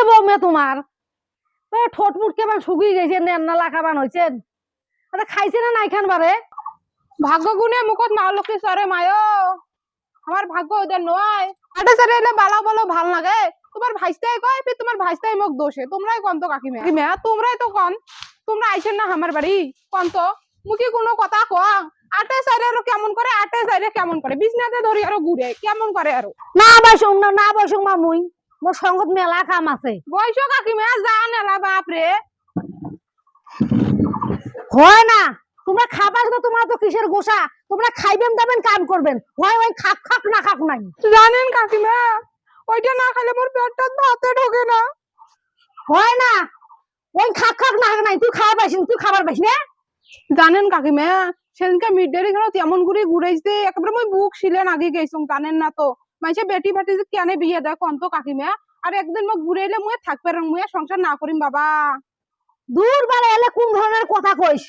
বৌমে তোমার ঠোঁট মুট কেমন শুকিয়ে গেছে, নেন্না লাখাবান হয়েছেন, খাইছে না নাই খান বারে? ভাগ্য গুনে মুখত মা লক্ষ্মী সরে মায়ো, আমার ভাগ্য ওদের নয়। আটে সারে এলে বালা বলো ভাল লাগে। তোমার ভাইস্তাই কয়, ফির তোমার ভাইস্তাই মোক দোষে। তোমরাই কন তো কাকিমা, কাকিমা তোমরাই তো কন। তোমরা আইছেন না আমার বাড়ি, কন তো মুখে কোনো কথা কং। আটে সারে আরো কেমন করে, আটে সারে কেমন করে বিছনাতে ধরি আরো ঘুরে কেমন করে আরো। না বসুন না, না বসুন মা, মুই মোর সঙ্গত মেলা কাম আছে। বয়স কাকিমা যান এলা বাপরে। হয় না, তোমরা খাবার তো, তোমরা তো কিসের গোসা, তোমরা খাইবেন দাবেন কাম করবেন, হয় ওই খাক খাক না খাক নাই। জানেন কাকিমা, ওইটা না খেলে মোর পেটটা ভাতে ঢোকে না। হয় না, ওই খাক খাক না খাক নাই। তুই খাবার পাইছিস, তুই খাবার পাইস না। জানেন কাকিমা, সেদিনকে মিড ডে গেল তেমন করে ঘুরেছে, একেবারে মই বুক শিলেন আগে গেছুম। জানেন না তো মাইসে বেটি ফাটি যে কেন বিয়ে দেয় কন তো কাকিমা। আর একদিন মোক ঘুরে এলে মুয়ে থাকবে না, মুয়ে সংসার না করিম বাবা। দূর বারে এলে কোন ধরনের কথা কইস?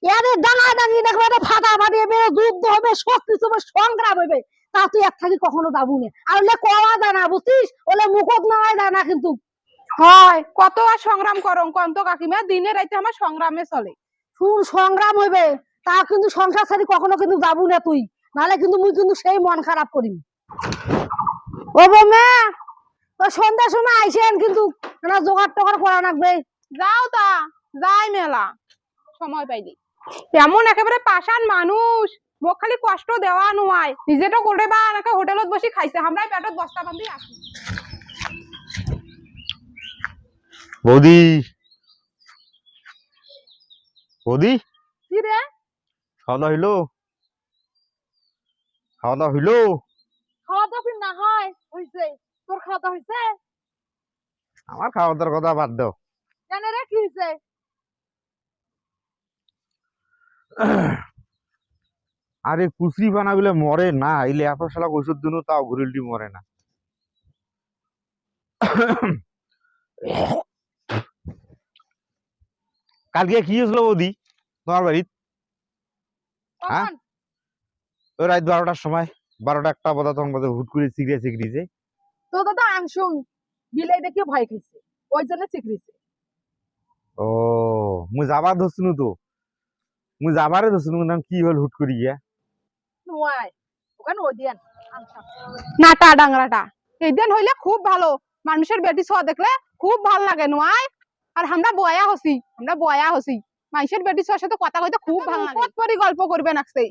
এদের ডাঙা ডাঙি দেখবে তো ফাটা ফাটি হবে, যুদ্ধ হবে, সব কিছু হবে, সংগ্রাম হবে, তা তুই এক থাকি কখনো যাবু না। আর ওলে কওয়া যায় না, বুঝছিস? ওলে মুখত নেওয়া যায় না কিন্তু। হয় কত আর সংগ্রাম করং কন তো কাকিমা, দিনে রাইতে আমার সংগ্রামে চলে। শুন, সংগ্রাম হইবে, তা কিন্তু সংসার ছাড়ি কখনো কিন্তু যাবু না তুই, নাহলে কিন্তু মুই কিন্তু সেই মন খারাপ করিম। ও বৌমা, তো সন্ধ্যার সময় আইসেন কিন্তু জোগাড় টোগাড় করা লাগবে। যাও তা যাই মেলা সময় পাইলি। এমন একেবারে পাষাণ মানুষ, মোক খালি কষ্ট দেওয়া নয়, নিজে তো করে বা একে হোটেলত বসে খাইছে, আমরাই পেটত বস্তা বান্ধি আসি। বৌদি, বৌদি, কি রে? খাওয়া দাওয়া হইলো? খাওয়া দাওয়া হইলো? খাওয়া দাওয়া না হয় হইছে, তোর খাওয়া দাওয়া হইছে? আমার খাওয়া দাওয়ার কথা বাদ দাও। জানে রে কি হইছে? আরে কুচরি পানা গুলো মরে না, এলে এত শালা ওষুধ দিনও তাও ঘুরিলটি মরে না। কালকে কি হয়েছিল বৌদি তোমার বাড়িত? হ্যাঁ, ওই রাত 12টার সময়, 12টা 1টা বাজে, তখন বাজে হুট করে চিকরিছে। তো দাদা আংশুং বিলাই দেখে ভয় খাইছে, ওই জন্য চিকরিছে। ও, মুই যাবার ধরছিনু তো, মুই যাবারে ধরছিনু, কিন্তু কি হল হুট করে গিয়া? নয় ওখানে ওই দিন নাটা ডাংরাটা এই দিন হইলে খুব ভালো, মানুষের বেটি ছোঁয়া দেখলে খুব ভাল লাগে নয়। আর আমরা বয়া হসি মানুষের বেটি ছোঁয়ার সাথে কথা কইতে খুব ভালো লাগে। কত গল্প করবে নাকছে,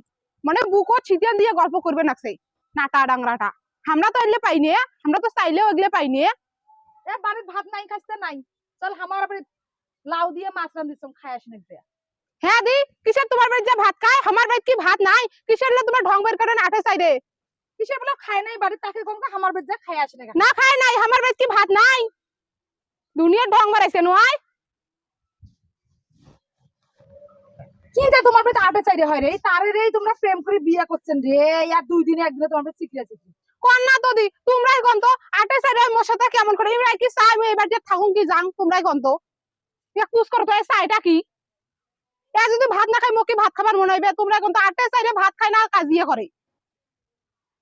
মানে বুকত ছিটিয়ান দিয়ে গল্প করবে নাকছে নাটা ডাংরাটা। আমরা তো এগুলো পাইনি, আমরা তো চাইলেও এগুলো পাইনি। এ বাড়ির ভাত নাই, খাইতে নাই, চল আমার বাড়িতে লাউ দিয়ে মাছ রান্ধিছম, খাই আসি নাকি? হ্যাঁ দি, কিসের তোমার বাড়িতে যে ভাত খায়, আমার বাড়িতে কি ভাত নাই? কিসের তোমার ঢং বের করেন আঠে সাইডে? কিসের বলে খাই নাই বাড়িতে, তাকে কম আমার বাড়িতে যা খাই আসি নাকি? না খায় নাই, আমার বাড়িতে কি ভাত নাই? দুনিয়ার ঢং মারাইছে নয়। চিন্তা তোমার বাড়িতে আটে চাইরে হয় রে, তারে রে তোমরা প্রেম করে বিয়ে করছেন রে, আর 2 দিনে একদিনে তোমার বাড়িতে চিকরিয়া চিকরি। কন্যা তো দি, তোমরাই গন্ত আটে সাইডে মোর সাথে কেমন করে ইমরাই কি চাই আমি এবার যে থাকুন কি জাং, তোমরাই গন্ত এক পুষ করো তো এই চাইটা কি? এ যদি ভাত না খাই মোকে ভাত খাবার মনে হইবে, তোমরা গন্ত আটে সাইডে ভাত খাই না কাজিয়ে করে।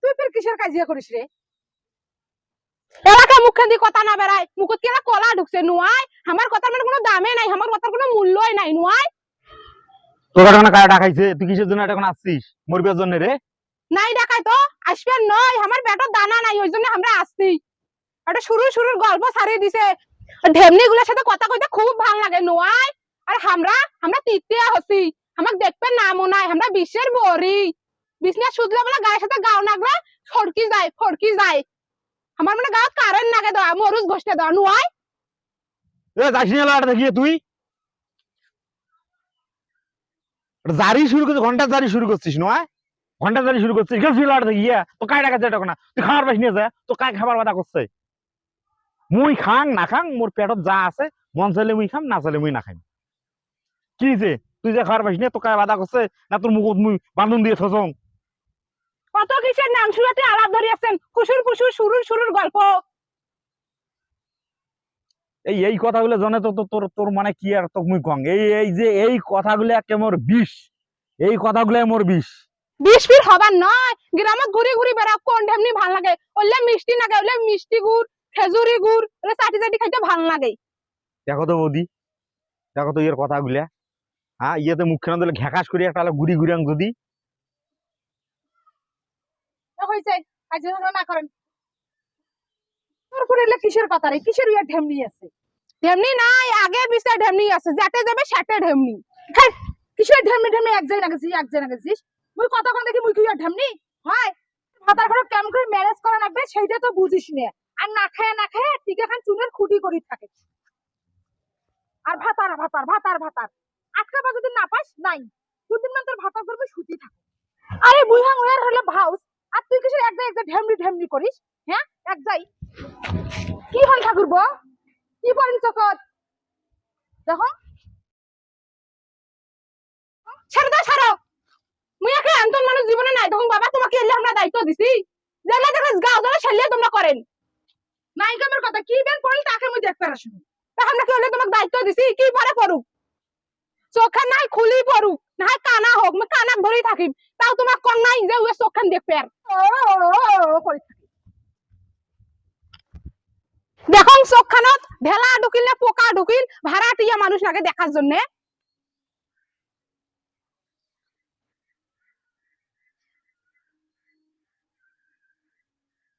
তুই ফের কিসের কাজিয়া করিস রে? এলাকা মুখে দিয়ে কথা না বেড়ায়, মুখত কি এলা কলা ঢুকছে নুয়াই? আমার কথার মানে কোনো দামে নাই, আমার কথার কোনো মূল্যই নাই নুয়াই। তোর এখন কারা ডাকাইছে? তুই কিসের জন্য এখন আসছিস? মরবিয়ার জন্য রে? নাই দেখাই তো আসবেন নয়, আমার পেটত দানা নাই, ওই জন্য আমরা আসছি। একটা শুরুর গল্প ছাড়িয়ে দিছে, ঢেমনি গুলোর সাথে কথা কইতে খুব ভালো লাগে নয়। আর আমরা তৃতীয় হচ্ছি, আমাকে দেখবেন নামও নাই, আমরা বিশ্বের বড়ি। বিষ্ণের সুদলে বলে গায়ের সাথে গাও নাগলে ফড়কি যায়। আমার মানে গাঁত কারেন্ট নাগে দেওয়া, মরুজ ঘষতে দেওয়া নয়। এ যাসনি এলাকাটা দেখিয়ে তুই জারি শুরু করছিস, ঘন্টা জারি শুরু করছিস নয়? ঘন্টা জারি শুরু করছিস, গেছিস এলাকাটা দেখিয়ে? তো কায় ডাকাচ্ছে এটা না? তুই খাবার পাইস নিয়ে যায়, তো কায় খাবার বাধা করছে? মুই খাং না খাং, মোর পেটত যা আছে, মন চাইলে মুই খাম, না চাইলে মুই না খাইম। কি যে তুই যে খাবার পাইস নিয়ে তো কায় বাধা করছে? না তোর মুখত মুই বান্ধন দিয়ে থসং? কত কিসের নাংশুয়াতে আলাপ ধরে আছেন, ফুসুর শুরুর গল্প। এই কথাগুলো জনে তো তোর তোর মানে কি আর তো মুই কং, এই কথাগুলো একে মোর বিষ, এই কথাগুলো মোর বিষ। বিষ ফির হবার নয়, গ্রামত ঘুরি বেড়া কোন ঢেমনি ভাল লাগে, ওলে মিষ্টি নাগে, ওলে মিষ্টি গুড় খেজুরি গুড় ওগুলো চাটি চাটি খাইতে ভাল লাগে। দেখো তো বৌদি, দেখো তো ইয়ের কথাগুলা। হ্যাঁ, ইয়েতে মুখখানা দিলে ঘ্যাকাশ করে একটা গুড়ি গুড়ি যদি হয়েছে কাজে না করেন। তারপরে এলে কিসের কথা রে, কিসের ইয়া ঢেমনি আছে? ঢেমনি নাই, আগে পিছে ঢেমনি আছে, যেতে যাবে সেটে ঢেমনি। হ্যাঁ, কিসের ঢেমনি ঢেমনি এক জায়গা গেছিস এক জায়গা গেছিস? মুই কথা কোন দেখি মুই কি ইয়া ঢেমনি হয়? ভাতার ঘরে কেমন করে ম্যানেজ করা লাগবে সেইটা তো বুঝিস না। আর না খায় টিকে খান চুনের খুঁটি করি থাকে। আর ভাতার ভাতার ভাতার ভাতার আজকে বা যদি না পাস নাই, দুদিন মান তোর ভাতা করবে সুতি থাকে। আরে বুইহাং ওয়ার হলো ভাউস, আর তুই কিসের এক জায়গা ঢেমনি ঢেমনি করিস? হ্যাঁ, এক যাই কি হল ঠাকুরবো, কি বলেন চকত? দেখো ছেড়ে দাও, ছাড়ো। মুই একে আন্তন মানুষ জীবনে নাই, তখন বাবা তোমাকে এলে আমরা দায়িত্ব দিছি, জেলা জেলা গাও জেলা ছেলে তোমরা করেন। নায়িকামের কথা কি বের পড়ল তাকে মুই দেখতে আসুন। তা আমরা কি হলে তোমাকে দায়িত্ব দিছি, কি পরে পড়ুক, চোখে নাই খুলি পড়ুক, না হয় কানা হোক, আমি কানা ধরেই থাকি, তাও তোমার কম নাই যে ওই চোখখান দেখবে। আর দেখুন চোখখানত ঢেলা ঢুকিল না পোকা ঢুকিল, ভাড়াটিয়া মানুষ নাকি দেখার জন্য।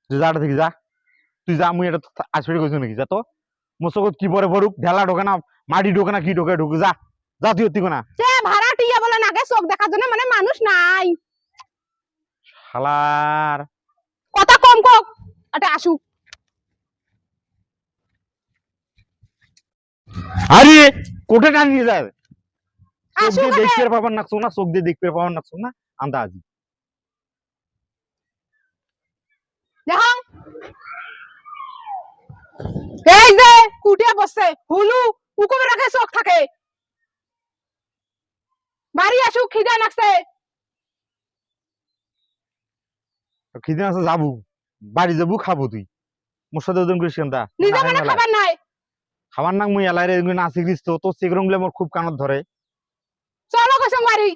যাটা থেকে যা, তুই যা, মুই এটা আসবে কইছো নাকি? যা তো মোর চোখত কি পরে পড়ুক, ঢেলা ঢোকে না, মাটি ঢোকে না, কি ঢোকে ঢুকে যা, যা তুই অতি না। সে ভাড়াটিয়া বলে নাকি চোখ দেখার জন্য, মানে মানুষ নাই। শালার কথা কম কক, এটা আসুক। আরে কোটে টান নিয়ে যায়, চোখ আসুক দিয়ে দেখতে পাবার নাকছো না, চোখ দিয়ে দেখতে পাবার নাকছো না, আন্দাজি। দেখুন এই যে কুটিয়া বসছে হুলু উকুমে রাখে চোখ থাকে, বাড়ি আসুক, খিদা লাগছে। খিদে আছে, যাবো বাড়ি যাবো, খাবো তুই মোর সাথে ওজন করিস কেনতা? নিজে মানে খাবার নাই। খাবার নাক মুই এলাই রে নাচি গিস, তো তোর সেগরম গুলো মোর খুব কানত ধরে। চলো কসম বাড়ি।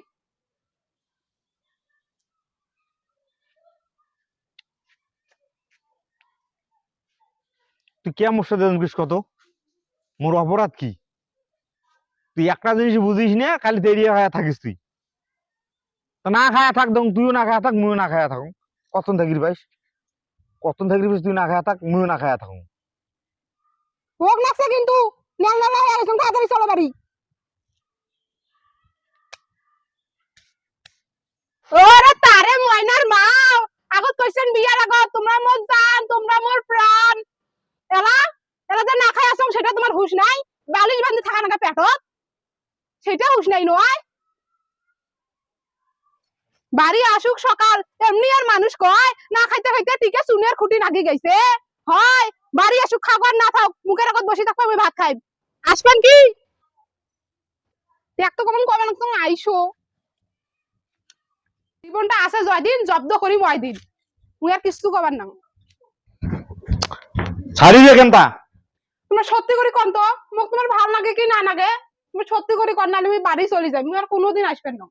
তুই কে মোর সাথে ওজন করিস কত? মোর অপরাধ কি? তুই একটা জিনিস বুঝিস না, খালি দেরি হয়ে থাকিস তুই। তো না খায়া থাক দং, তুইও না খায়া থাক, মুইও না খায়া থাকুন। কতন থাকির পাইস, কতন থাকির পাইস, তুই না খায়া থাক, মুইও না খায়া থাকুন। ভোগ লাগছে কিন্তু, নেল নেল হয়ে গেছে, তাড়াতাড়ি চলো বাড়ি। ওরে তারে ময়নার মা, আগত কইছেন বিয়ার আগত তোমরা মোর জান, তোমরা মোর প্রাণ। এলা এলা যে না খাই আসম সেটা তোমার হুশ নাই, বালিশ বান্ধি থাকা নাকা পেটত, সেটা হুশ নাই নয়। বাড়ি আসুক সকাল, এমনি আর মানুষ কয় না খাইতে খাইতে টিকে চুনের খুঁটি নাগি গেছে হয়। বাড়ি আসুক, খাবার না থাক, মুখের আগত বসে থাকবো, আমি ভাত খাই। আসবেন কি দেখ তো কমন কবেন তুমি আইসো। জীবনটা আছে জয়দিন, জব্দ করি ময়দিন, মুই আর কিছু কবার না। ছাড়ি দে কেনতা? তোমার সত্যি করে কন তো, মোক তোমার ভাল লাগে কি না লাগে, তুমি সত্যি করে কন, না আমি বাড়ি চলে যাই, মুই আর কোনোদিন আসবেন না।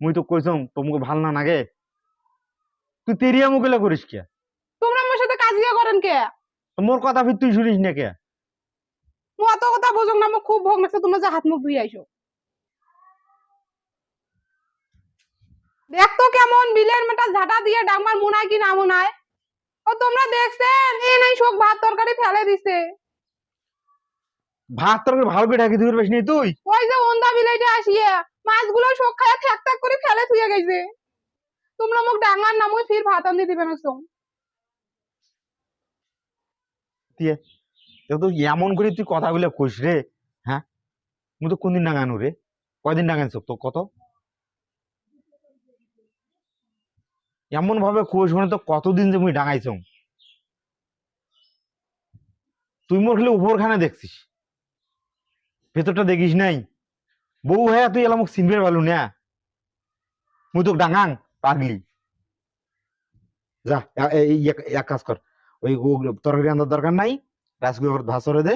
মুই তো কইছম তোমাকে ভাল না লাগে, তুই তেরিয়া মুকেলা করিস কে? তোমরা আমার সাথে কাজিয়া করেন কে? মোর কথা ফির তুই শুনিস না কে? মু অত কথা বুঝুক না, মোক খুব ভোগ লাগছে, তোমরা যে হাত মুখ ধুই আইসো। দেখতো কেমন বিলের মেটা ঝাঁটা দিয়ে ডাঙ্গার মুনায় কি না মুনায়। ও তোমরা দেখছেন এই নাই শোক ভাত তরকারি ফেলে দিছে। ভাত তরকারি ভালো করে ঢাকি দিতে পারিস নি তুই? ওই যে ওন্দা বিলাইটা আসিয়া মাছগুলো শোক খায় ঠ্যাক ঠ্যাক করে ফেলে থুয়ে গেছে। তোমরা মোক ডাঙ্গার নামই ফির ভাত আনতে দিবে না সং। তো এমন করে তুই কথাগুলো কইস রে, হ্যাঁ? মুই তো কোনদিন ডাঙানো রে, কয়দিন ডাঙাইছ তো কত? এমন ভাবে কোষ মানে তো কতদিন যে মুই ডাঙাইছ, তুই মোর খালি উপর খানে দেখছিস, ভেতরটা দেখিস নাই। বউ হ্যাঁ তুই এলাম চিনবে পারলু না, মুই তোকে ডাঙাং পাগলি। যা এক কাজ কর, ওই তরকারি আনার দরকার নাই, রাজগুলো ভাত করে দে,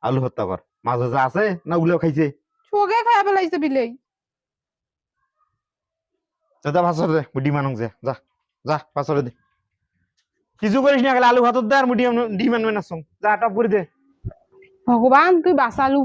আলু ভর্তা কর, মাছ ভাজা আছে না ওগুলো খাইছে? শোকে খায় ফেলাইছে বিলেই। যা ভাত করে দে, বুডি মানুষ যা যা যা ভাত করে দে। কিছু করিস না, খালি আলু ভাত দে আর ডিম আনবে না, যা টপ করে দে। ভগবান তুই বাঁচালু।